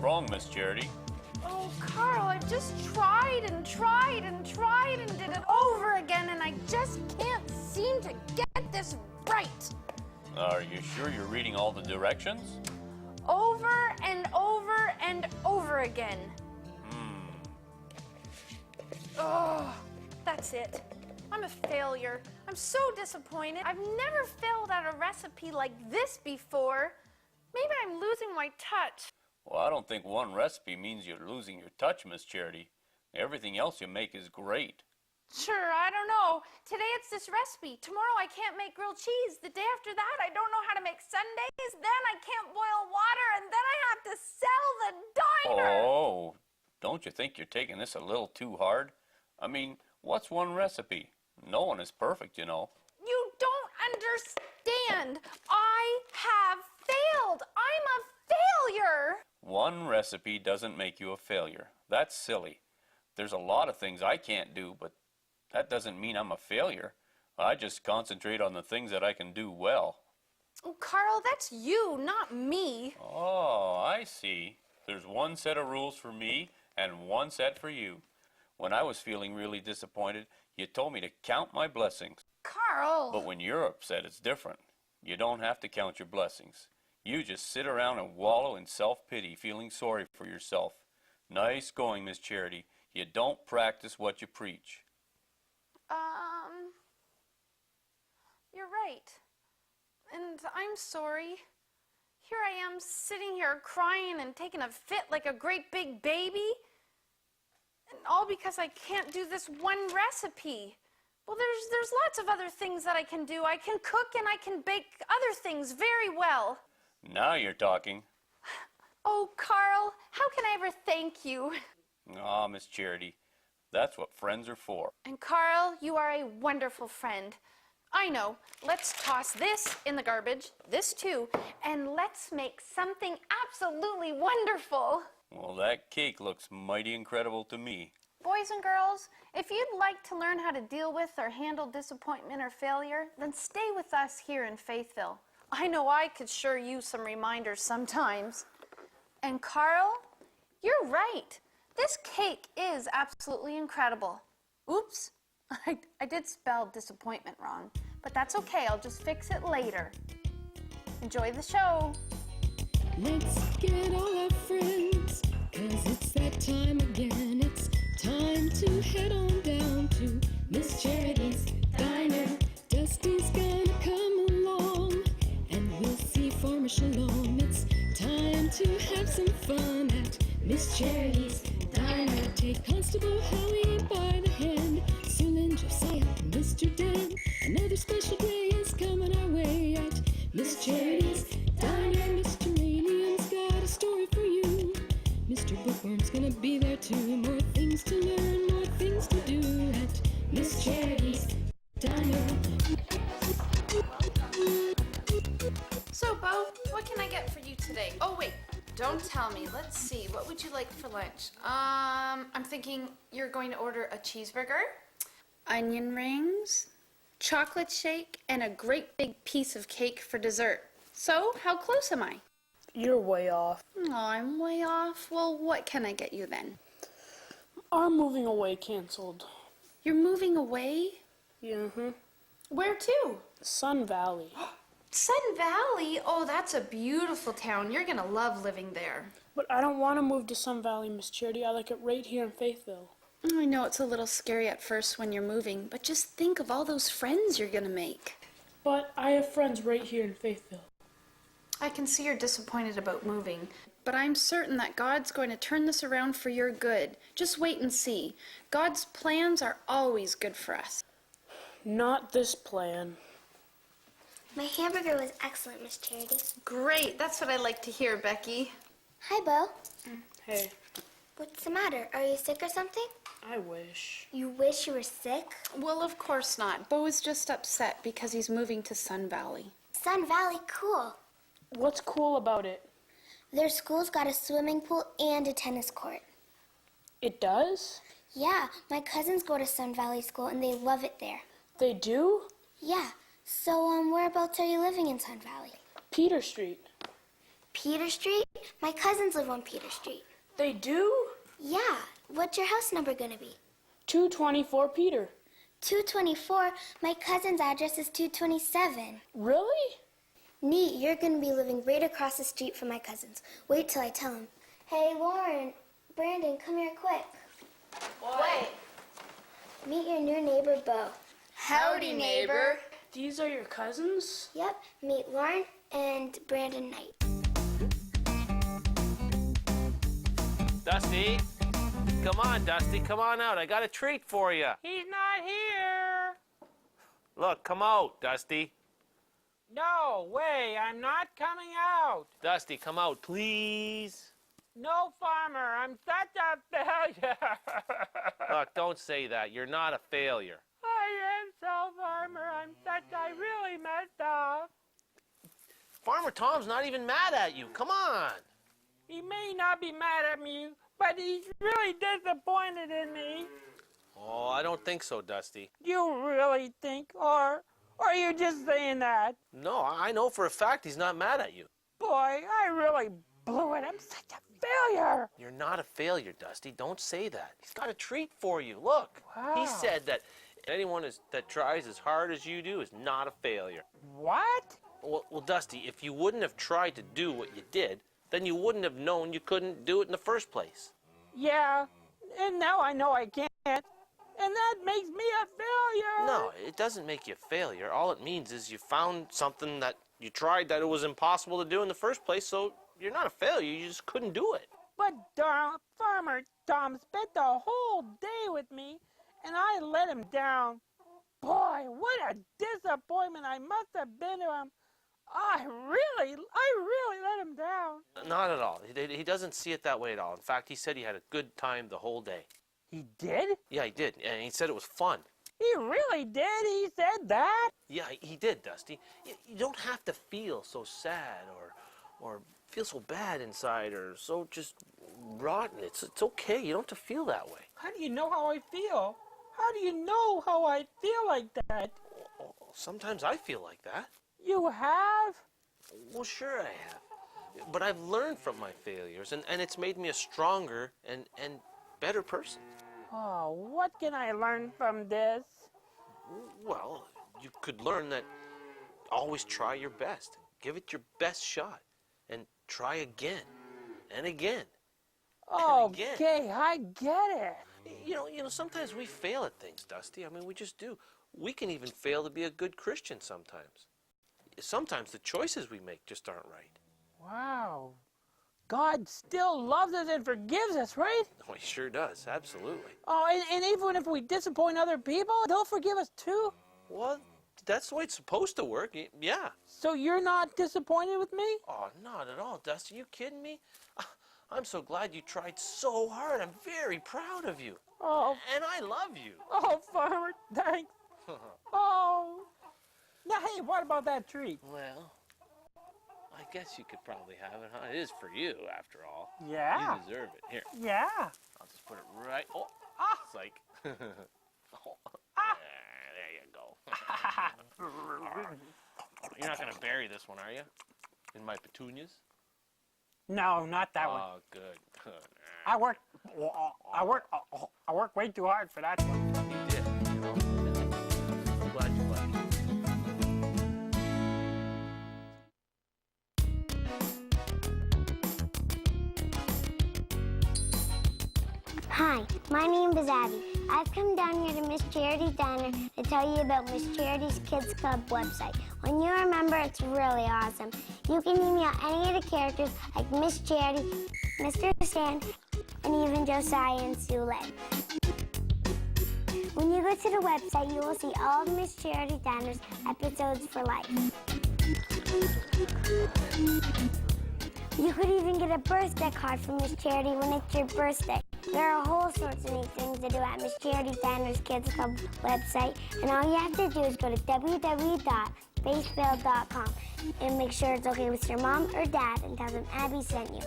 wrong, Miss Charity? Oh, Carl, I've just tried and tried and tried and did it over again, and I just can't seem to get this right. Are you sure you're reading all the directions? Over and over and over again. Oh, that's it. I'm a failure. I'm so disappointed. I've never failed at a recipe like this before. Maybe I'm losing my touch. Well, I don't think one recipe means you're losing your touch, Miss Charity. Everything else you make is great. Sure, I don't know. Today it's this recipe. Tomorrow I can't make grilled cheese. The day after that I don't know how to make sundaes. Then I can't boil water, and then I have to sell the diner. Oh, don't you think you're taking this a little too hard? I mean, what's one recipe? No one is perfect, you know. You don't understand. I have failed. I'm a failure. One recipe doesn't make you a failure. That's silly. There's a lot of things I can't do, but that doesn't mean I'm a failure. I just concentrate on the things that I can do well. Oh, Carl, that's you, not me. Oh, I see. There's one set of rules for me and one set for you. When I was feeling really disappointed, you told me to count my blessings. Carl. But when you're upset, it's different. You don't have to count your blessings. You just sit around and wallow in self-pity, feeling sorry for yourself. Nice going, Miss Charity. You don't practice what you preach. You're right. And I'm sorry. Here I am sitting here crying and taking a fit like a great big baby. And all because I can't do this one recipe. Well, there's lots of other things that I can do. I can cook and I can bake other things very well. Now you're talking. Oh, Carl, how can I ever thank you? Ah, Miss Charity, that's what friends are for. And Carl, you are a wonderful friend. I know. Let's toss this in the garbage, this too, and let's make something absolutely wonderful. Well, that cake looks mighty incredible to me. Boys and girls, if you'd like to learn how to deal with or handle disappointment or failure, then stay with us here in Faithville. I know I could sure use some reminders sometimes. And Carl, you're right. This cake is absolutely incredible. Oops, I did spell disappointment wrong, but that's okay. I'll just fix it later. Enjoy the show. Let's get all our friends, 'cause it's that time again. It's time to head on down to Miss Charity's Diner. Dusty's gonna come along, and we'll see Farmer Shalom. It's time to have some fun at Miss Charity's Diner. Take Constable Howie by the hand, Sue Lynn, Josiah, and Mr. Dan. Another special day is coming our way at Miss Charity's Diner. Mr. Alien's got a story for you. Mr. Bookworm's gonna be there too. More things to learn, more things to do at Miss Charity's Diner. So, Bo, what can I get for you today? Oh, wait, don't tell me. Let's see. What would you like for lunch? I'm thinking you're going to order a cheeseburger, onion rings, chocolate shake, and a great big piece of cake for dessert. So, how close am I? You're way off. Oh, I'm way off. Well, what can I get you then? Our moving away canceled. You're moving away? Yeah, Where to? Sun Valley. Sun Valley? Oh, that's a beautiful town. You're gonna love living there. But I don't want to move to Sun Valley, Miss Charity. I like it right here in Faithville. I know it's a little scary at first when you're moving, but just think of all those friends you're gonna make. But I have friends right here in Faithville. I can see you're disappointed about moving, but I'm certain that God's going to turn this around for your good. Just wait and see. God's plans are always good for us. Not this plan. My hamburger was excellent, Miss Charity. Great, that's what I like to hear, Becky. Hi, Bo. Hey, What's the matter? Are you sick or something? I wish. You wish you were sick? Well, of course not. Bo is just upset because he's moving to Sun Valley. Sun Valley, cool. What's cool about it? Their school's got a swimming pool and a tennis court. It does? Yeah, my cousins go to Sun Valley School and they love it there. They do? Yeah. So, whereabouts are you living in Sun Valley? Peter Street. Peter Street? My cousins live on Peter Street. They do? Yeah. What's your house number gonna be? 224 Peter. 224? My cousin's address is 227. Really? Neat, you're gonna be living right across the street from my cousins. Wait till I tell him. Hey, Lauren, Brandon, come here quick. What? Meet your new neighbor, Bo. Howdy, neighbor. These are your cousins? Yep, meet Lauren and Brandon Knight. Dusty? Come on, Dusty, come on out. I got a treat for you. He's not here. Look, come out, Dusty. No way, I'm not coming out. Dusty, come out, please. No, Farmer, I'm such a failure. Look, don't say that. You're not a failure. I am so, Farmer. I really messed up. Farmer Tom's not even mad at you. Come on. He may not be mad at me, but he's really disappointed in me. Oh, I don't think so, Dusty. You really think, or are you just saying that? No, I know for a fact he's not mad at you. Boy, I really blew it. I'm such a failure. You're not a failure, Dusty. Don't say that. He's got a treat for you. Look, he Wow. said that anyone that tries as hard as you do is not a failure. What? Well, Dusty, if you wouldn't have tried to do what you did, then you wouldn't have known you couldn't do it in the first place. Yeah, and now I know I can't. And that makes me a failure. No, it doesn't make you a failure. All it means is you found something that you tried that it was impossible to do in the first place, so you're not a failure. You just couldn't do it. But Farmer Tom spent the whole day with me, and I let him down. Boy, what a disappointment I must have been to him. I really let him down. Not at all. He doesn't see it that way at all. In fact, he said he had a good time the whole day. He did? Yeah, he did. And he said it was fun. He really did? He said that? Yeah, he did, Dusty. You don't have to feel so sad or feel so bad inside or so just rotten. It's okay. You don't have to feel that way. How do you know how I feel? How do you know how I feel like that? Sometimes I feel like that. You have? Well, sure I have. But I've learned from my failures, and it's made me a stronger and better person. Oh, what can I learn from this? Well, you could learn that always try your best. Give it your best shot. And try again. And again. And again. Okay, I get it. You know, sometimes we fail at things, Dusty. I mean, we just do. We can even fail to be a good Christian sometimes. Sometimes the choices we make just aren't right. Wow. God still loves us and forgives us, right? Oh, he sure does. Absolutely. Oh, and even if we disappoint other people, they'll forgive us too? Well, that's the way it's supposed to work. Yeah. So you're not disappointed with me? Oh, not at all, Dusty. You kidding me? I'm so glad you tried so hard. I'm very proud of you. Oh. And I love you. Oh, Farmer, thanks. Oh. Now, hey, what about that treat? Well, I guess you could probably have it, huh? It is for you, after all. Yeah. You deserve it. Here, Yeah. I'll just put it right. Oh, it's like. Oh. There you go. You're not gonna bury this one, are you? In my petunias? No, not that one. Oh, good. Good. I worked way too hard for that one. You did. You know. I'm glad you liked it. Hi, my name is Abby. I've come down here to Miss Charity's Diner to tell you about Miss Charity's Kids Club website. When you're a member, it's really awesome. You can email any of the characters like Miss Charity, Mr. Stan, and even Josiah and Sue Lynn. When you go to the website, you will see all of Miss Charity Diner's episodes for life. You could even get a birthday card from Miss Charity when it's your birthday. There are whole sorts of neat things to do at Miss Charity Diner's Kids Club website, and all you have to do is go to www.faithville.com and make sure it's okay with your mom or dad and tell them Abby sent you.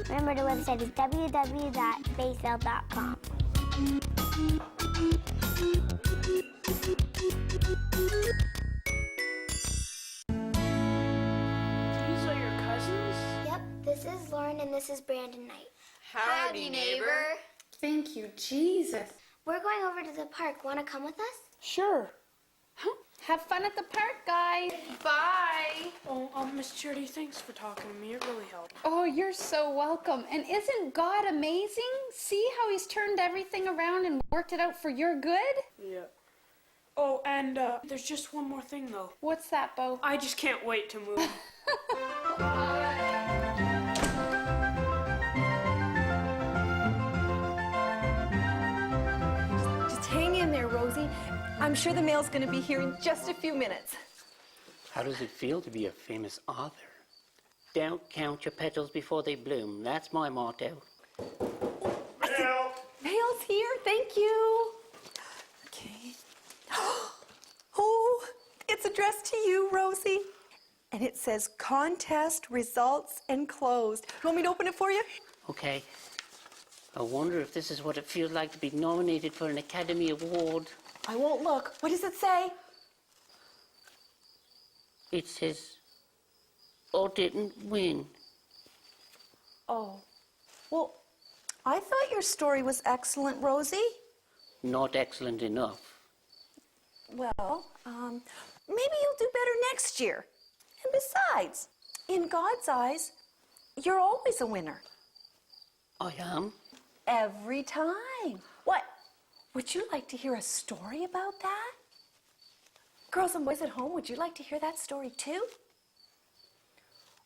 Remember, the website is www.faithville.com. is Lauren, and this is Brandon Knight. Howdy, neighbor. Thank you, Jesus. We're going over to the park. Want to come with us? Sure. Have fun at the park, guys. Bye. Oh, Miss Charity, thanks for talking to me. It really helped. Oh, you're so welcome. And isn't God amazing? See how he's turned everything around and worked it out for your good? Yeah. Oh, and there's just one more thing, though. What's that, Bo? I just can't wait to move. Just hang in there, Rosie. I'm sure the mail's going to be here in just a few minutes. How does it feel to be a famous author? Don't count your petals before they bloom. That's my motto. Mail's here. Thank you. Okay. Oh, it's addressed to you, Rosie. And it says contest results enclosed. You want me to open it for you? Okay. I wonder if this is what it feels like to be nominated for an Academy Award. I won't look. What does it say? It says, I didn't win. Oh. Well, I thought your story was excellent, Rosie. Not excellent enough. Well, maybe you'll do better next year. And besides, in God's eyes, you're always a winner. I am. Every time. What? Would you like to hear a story about that? Girls and boys at home, would you like to hear that story too?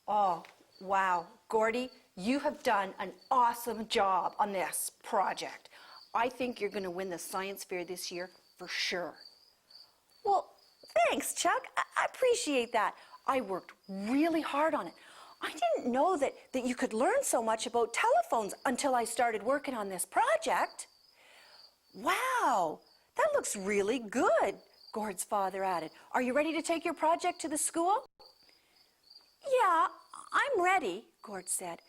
Oh, wow. Gordy, you have done an awesome job on this project. I think you're going to win the science fair this year for sure. Well, thanks, Chuck. I appreciate that. I worked really hard on it. I didn't know that you could learn so much about telephones until I started working on this project. Wow, that looks really good, Gord's father added. Are you ready to take your project to the school? Yeah, I'm ready, Gord said.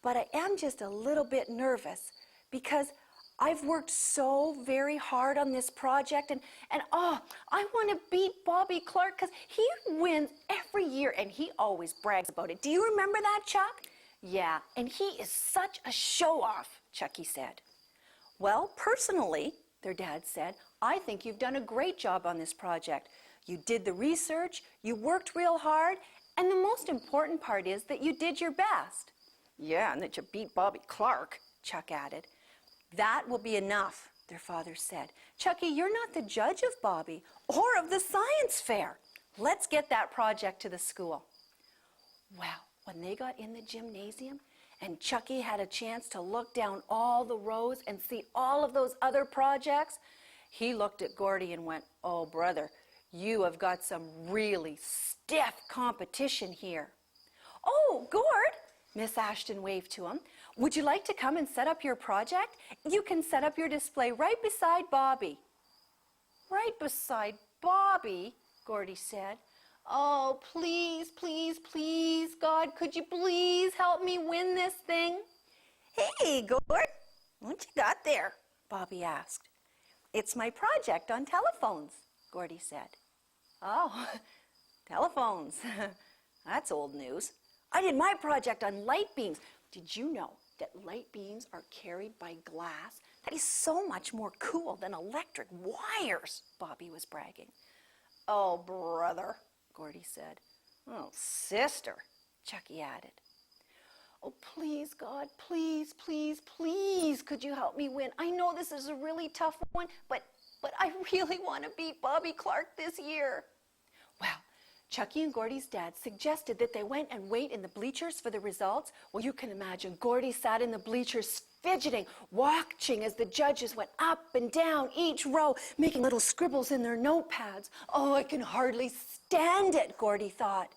But I am just a little bit nervous because I've worked so very hard on this project and I want to beat Bobby Clark because he wins every year and he always brags about it. Do you remember that, Chuck? Yeah, and he is such a show-off, Chucky said. Well, personally, their dad said, I think you've done a great job on this project. You did the research, you worked real hard, and the most important part is that you did your best. Yeah, and that you beat Bobby Clark, Chuck added. That will be enough, their father said. Chucky, you're not the judge of Bobby or of the science fair. Let's get that project to the school. Well, when they got in the gymnasium and Chucky had a chance to look down all the rows and see all of those other projects, he looked at Gordy and went, oh, brother, you have got some really stiff competition here. Oh, Gord, Miss Ashton waved to him. Would you like to come and set up your project? You can set up your display right beside Bobby. Right beside Bobby, Gordy said. Oh, please, please, please, God, could you please help me win this thing? Hey, Gord, what you got there? Bobby asked. It's my project on telephones, Gordy said. Oh, telephones. That's old news. I did my project on light beams. Did you know that light beams are carried by glass? That is so much more cool than electric wires, Bobby was bragging. Oh, brother, Gordy said. Oh, sister, Chucky added. Oh, please, God, please, please, please, could you help me win? I know this is a really tough one, but I really want to beat Bobby Clark this year. Well, Chucky and Gordy's dad suggested that they went and wait in the bleachers for the results. Well, you can imagine Gordy sat in the bleachers fidgeting, watching as the judges went up and down each row, making little scribbles in their notepads. Oh, I can hardly stand it, Gordy thought.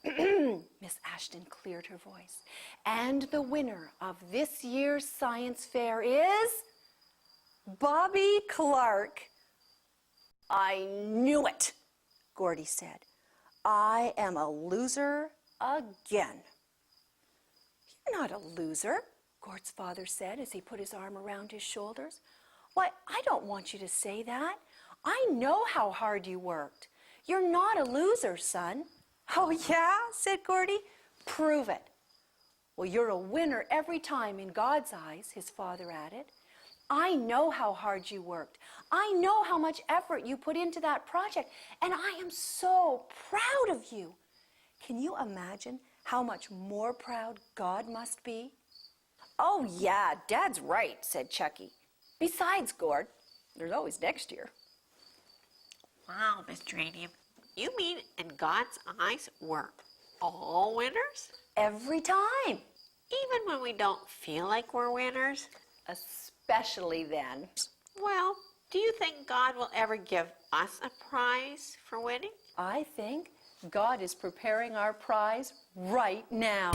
Miss Ashton cleared her voice. And the winner of this year's science fair is Bobby Clark. I knew it, Gordy said. I am a loser again. You're not a loser, Gord's father said as he put his arm around his shoulders. Why, I don't want you to say that. I know how hard you worked. You're not a loser, son. Oh, yeah, said Gordy. Prove it. Well, you're a winner every time in God's eyes, his father added. I know how hard you worked. I know how much effort you put into that project, and I am so proud of you. Can you imagine how much more proud God must be? Oh, yeah, Dad's right, said Chucky. Besides, Gord, there's always next year. Wow, Miss Geranium. You mean in God's eyes we're all winners? Every time. Even when we don't feel like we're winners? Especially then. Well, do you think God will ever give us a prize for winning? I think God is preparing our prize right now.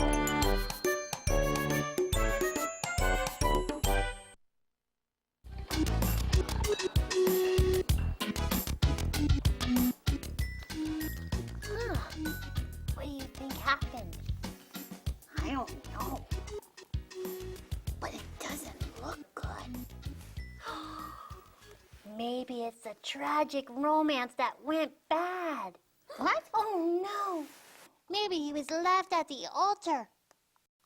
What do you think happened? I don't know. But it doesn't look good. Maybe it's a tragic romance that went bad. What? Oh, no. Maybe he was left at the altar.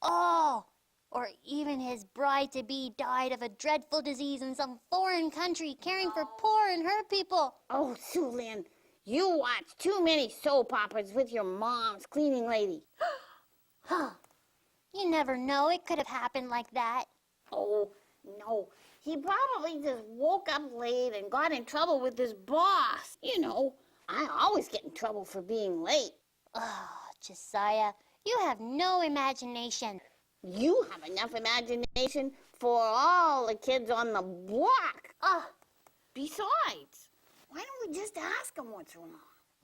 Oh, or even his bride-to-be died of a dreadful disease in some foreign country caring for poor and hurt people. Oh, Sue Lynn, you watch too many soap operas with your mom's cleaning lady. Huh. You never know. It could have happened like that. Oh, no. He probably just woke up late and got in trouble with his boss. You know, I always get in trouble for being late. Oh, Josiah, you have no imagination. You have enough imagination for all the kids on the block. Besides, why don't we just ask him what's wrong?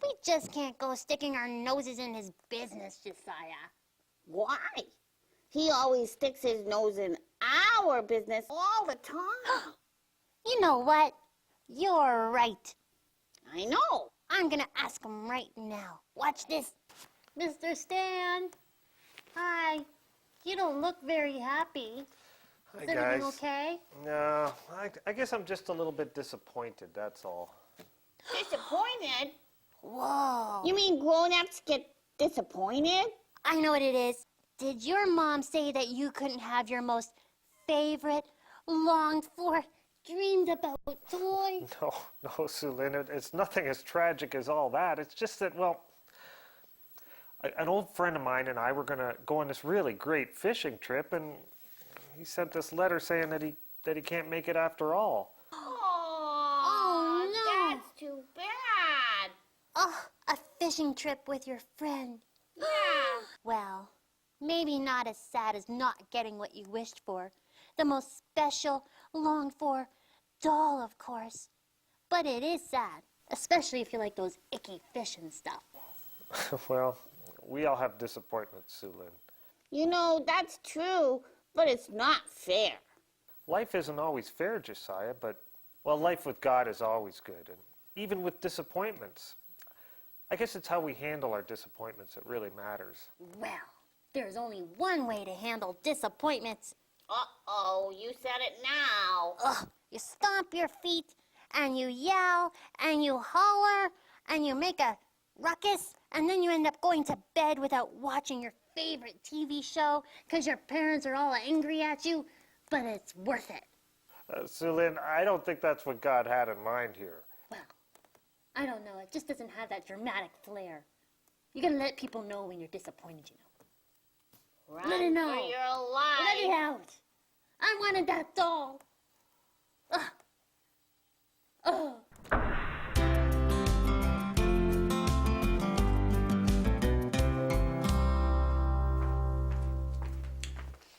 We just can't go sticking our noses in his business, Josiah. Why? He always sticks his nose in our business all the time. You know what? You're right. I know. I'm gonna ask him right now. Watch this. Mr. Stan. Hi. You don't look very happy. Hi, Is everything guys. okay? No, I guess I'm just a little bit disappointed, that's all. Disappointed? Whoa. You mean grown-ups get disappointed? I know what it is. Did your mom say that you couldn't have your most favorite, longed for, dreamed about toy? No, Sue Lynn, it's nothing as tragic as all that. It's just that, well, an old friend of mine and I were going to go on this really great fishing trip, and he sent this letter saying that he can't make it after all. Oh, no. That's too bad. Oh, a fishing trip with your friend. Yeah. Well, maybe not as sad as not getting what you wished for. The most special, longed for doll, of course. But it is sad, especially if you like those icky fish and stuff. Well, we all have disappointments, Sue Lynn. You know, that's true, but it's not fair. Life isn't always fair, Josiah, but, well, life with God is always good, and even with disappointments. I guess it's how we handle our disappointments that really matters. Well, there's only one way to handle disappointments. Uh-oh, you said it now. Ugh, you stomp your feet, and you yell, and you holler, and you make a ruckus, and then you end up going to bed without watching your favorite TV show because your parents are all angry at you, but it's worth it. Sue Lynn, I don't think that's what God had in mind here. Well, I don't know. It just doesn't have that dramatic flair. You gotta let people know when you're disappointed, you know. Run Let it know. for your life. Let it out. I wanted that doll. Ugh. Ugh.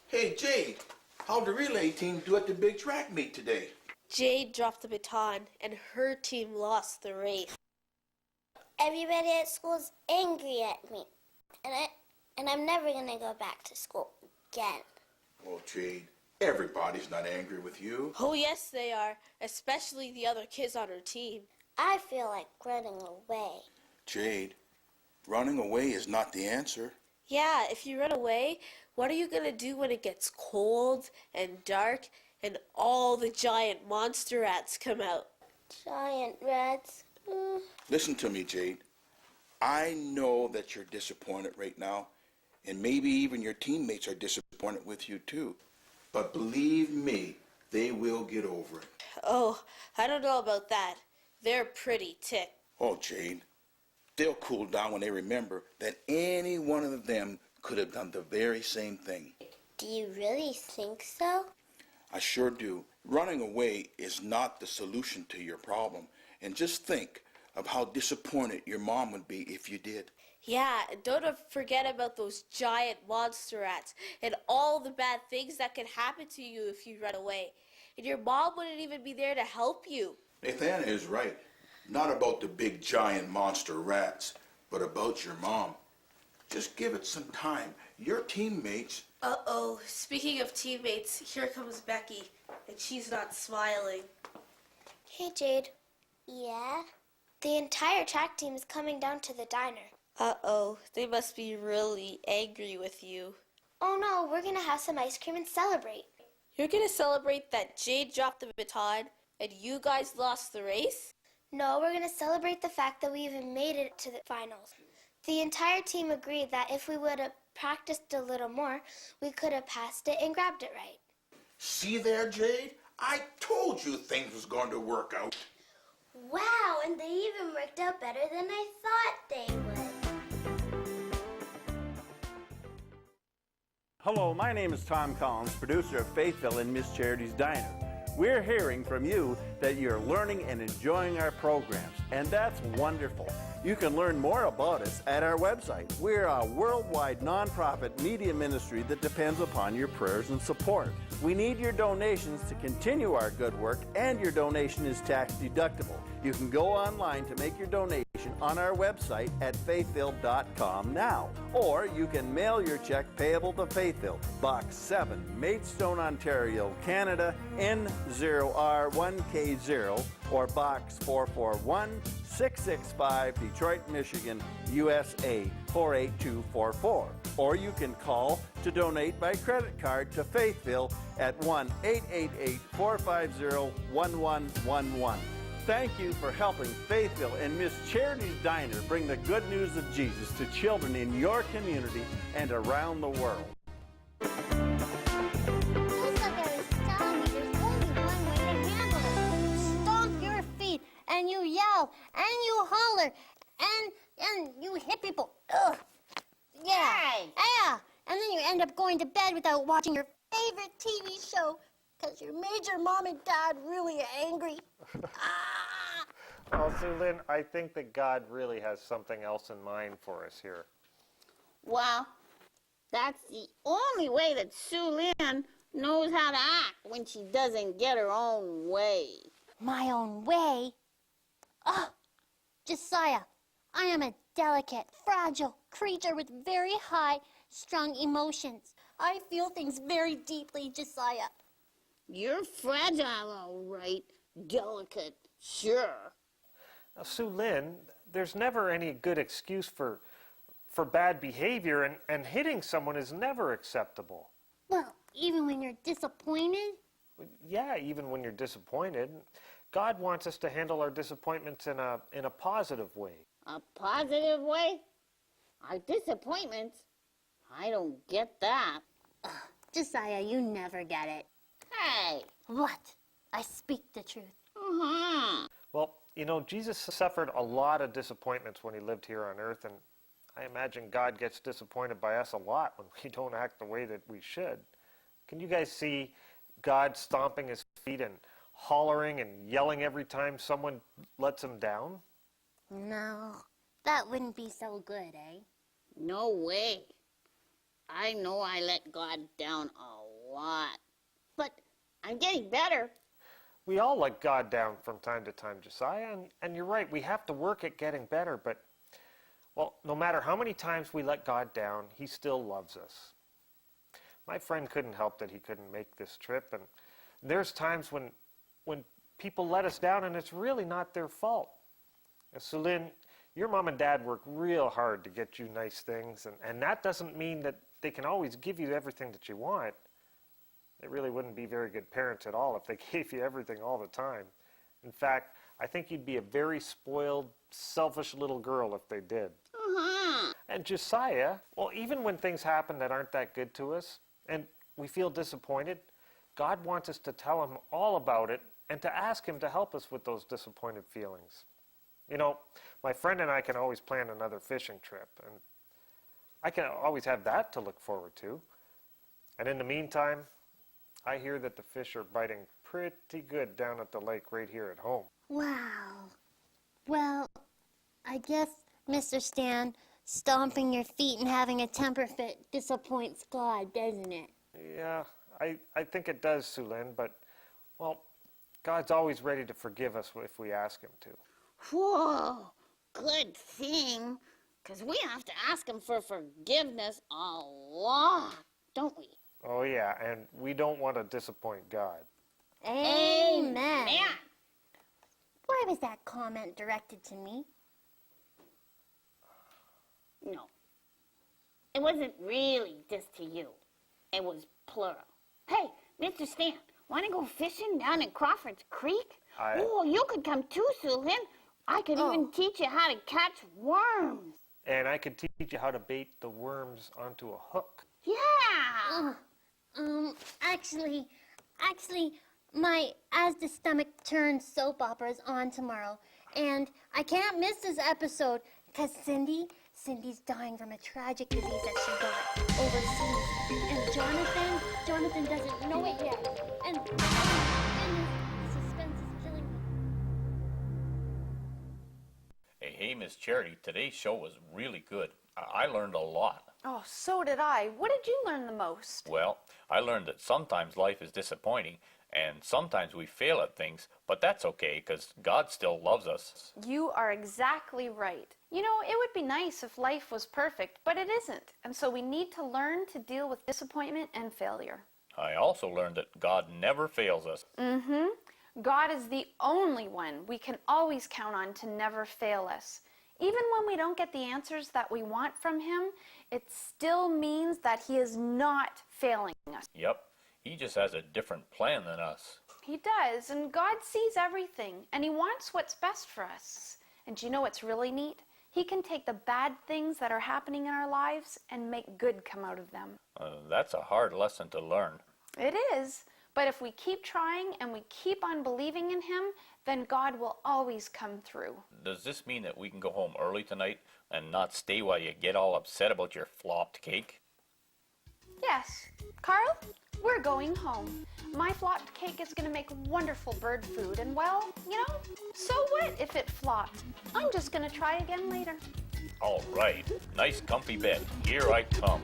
Hey, Jade, how'd the relay team do at the big track meet today? Jade dropped the baton and her team lost the race. Everybody at school's angry at me. And I'm never gonna go back to school again. Well, Jade, everybody's not angry with you. Oh, yes, they are, especially the other kids on her team. I feel like running away. Jade, running away is not the answer. Yeah, if you run away, what are you going to do when it gets cold and dark and all the giant monster rats come out? Giant rats. Listen to me, Jade. I know that you're disappointed right now, And maybe even your teammates are disappointed with you too. But believe me, they will get over it. Oh, I don't know about that. They're pretty ticked. Oh, Jade, they'll cool down when they remember that any one of them could have done the very same thing. Do you really think so? I sure do. Running away is not the solution to your problem. And just think of how disappointed your mom would be if you did. Yeah, and don't forget about those giant monster rats and all the bad things that can happen to you if you run away. And your mom wouldn't even be there to help you. Nathana is right. Not about the big giant monster rats, but about your mom. Just give it some time. Your teammates... Uh-oh, speaking of teammates, here comes Becky, and she's not smiling. Hey, Jade. Yeah? The entire track team is coming down to the diner. Uh-oh, they must be really angry with you. Oh no, we're gonna have some ice cream and celebrate. You're gonna celebrate that Jade dropped the baton and you guys lost the race? No, we're gonna celebrate the fact that we even made it to the finals. The entire team agreed that if we would have practiced a little more, we could have passed it and grabbed it right. See there, Jade? I told you things was going to work out. Wow, and they even worked out better than I thought they would. Hello, my name is Tom Collins, producer of Faithville and Miss Charity's Diner. We're hearing from you that you're learning and enjoying our programs, and that's wonderful. You can learn more about us at our website. We're a worldwide nonprofit media ministry that depends upon your prayers and support. We need your donations to continue our good work, and your donation is tax deductible. You can go online to make your donation on our website at faithville.com now. Or you can mail your check payable to Faithville, Box 7, Maidstone, Ontario, Canada, N0R1K0, or Box 441, 665, Detroit, Michigan, USA 48244. Or you can call to donate by credit card to Faithville at 1-888-450-1111. Thank you for helping Faithville and Miss Charity's Diner bring the good news of Jesus to children in your community and around the world. Stomp your feet, and you yell, and you holler, and you hit people. Ugh. Yeah. Yeah. And then you end up going to bed without watching your favorite TV show because you made your mom and dad really angry. Well, Sue Lynn, I think that God really has something else in mind for us here. Well, that's the only way that Sue Lynn knows how to act when she doesn't get her own way. My own way? Oh, Josiah, I am a delicate, fragile creature with very high, strong emotions. I feel things very deeply, Josiah. You're fragile, all right. Delicate, sure. Now, Sue Lynn, there's never any good excuse for bad behavior, and hitting someone is never acceptable. Well, even when you're disappointed? Yeah, even when you're disappointed. God wants us to handle our disappointments in a positive way. A positive way? Our disappointments? I don't get that. Josiah, you never get it. Hey! What? I speak the truth. Well, you know, Jesus suffered a lot of disappointments when he lived here on earth, and I imagine God gets disappointed by us a lot when we don't act the way that we should. Can you guys see God stomping his feet and hollering and yelling every time someone lets him down? No, that wouldn't be so good, eh? No way. I know I let God down a lot. But I'm getting better. We all let God down from time to time, Josiah, and you're right, we have to work at getting better, but, well, no matter how many times we let God down, he still loves us. My friend couldn't help that he couldn't make this trip, and there's times when people let us down, and it's really not their fault. So, Lynn, your mom and dad work real hard to get you nice things, and that doesn't mean that they can always give you everything that you want. They really wouldn't be very good parents at all if they gave you everything all the time. In fact, I think you'd be a very spoiled, selfish little girl if they did. And Josiah, well, even when things happen that aren't that good to us and we feel disappointed, God wants us to tell him all about it and to ask him to help us with those disappointed feelings. You know, my friend and I can always plan another fishing trip, and I can always have that to look forward to. And in the meantime, I hear that the fish are biting pretty good down at the lake right here at home. Wow. Well, I guess, Mr. Stan, stomping your feet and having a temper fit disappoints God, doesn't it? Yeah, I think it does, Sulin, but, well, God's always ready to forgive us if we ask him to. Whoa, good thing. Because we have to ask him for forgiveness a lot, don't we? Oh, yeah, and we don't want to disappoint God. Amen. Why was that comment directed to me? No. It wasn't really just to you. It was plural. Hey, Mr. Stan, want to go fishing down in Crawford's Creek? Oh, you could come too, Sulin. I could even teach you how to catch worms. And I could teach you how to bait the worms onto a hook. Yeah! Actually, my As the Stomach Turns soap opera is on tomorrow, and I can't miss this episode because Cindy's dying from a tragic disease that she got overseas, and Jonathan doesn't know it yet, and the suspense is killing me. Hey, Miss Charity, today's show was really good. I learned a lot. Oh, so did I. What did you learn the most? Well, I learned that sometimes life is disappointing, and sometimes we fail at things, but that's okay, because God still loves us. You are exactly right. You know, it would be nice if life was perfect, but it isn't. And so we need to learn to deal with disappointment and failure. I also learned that God never fails us. God is the only one we can always count on to never fail us. Even when we don't get the answers that we want from him, it still means that he is not failing us. Yep, he just has a different plan than us. He does, and God sees everything, and he wants what's best for us. And do you know what's really neat? He can take the bad things that are happening in our lives and make good come out of them. That's a hard lesson to learn. It is, but if we keep trying and we keep on believing in him, then God will always come through. Does this mean that we can go home early tonight and not stay while you get all upset about your flopped cake? Yes. Carl, we're going home. My flopped cake is going to make wonderful bird food, and well, you know, so what if it flopped? I'm just going to try again later. All right, nice comfy bed. Here I come.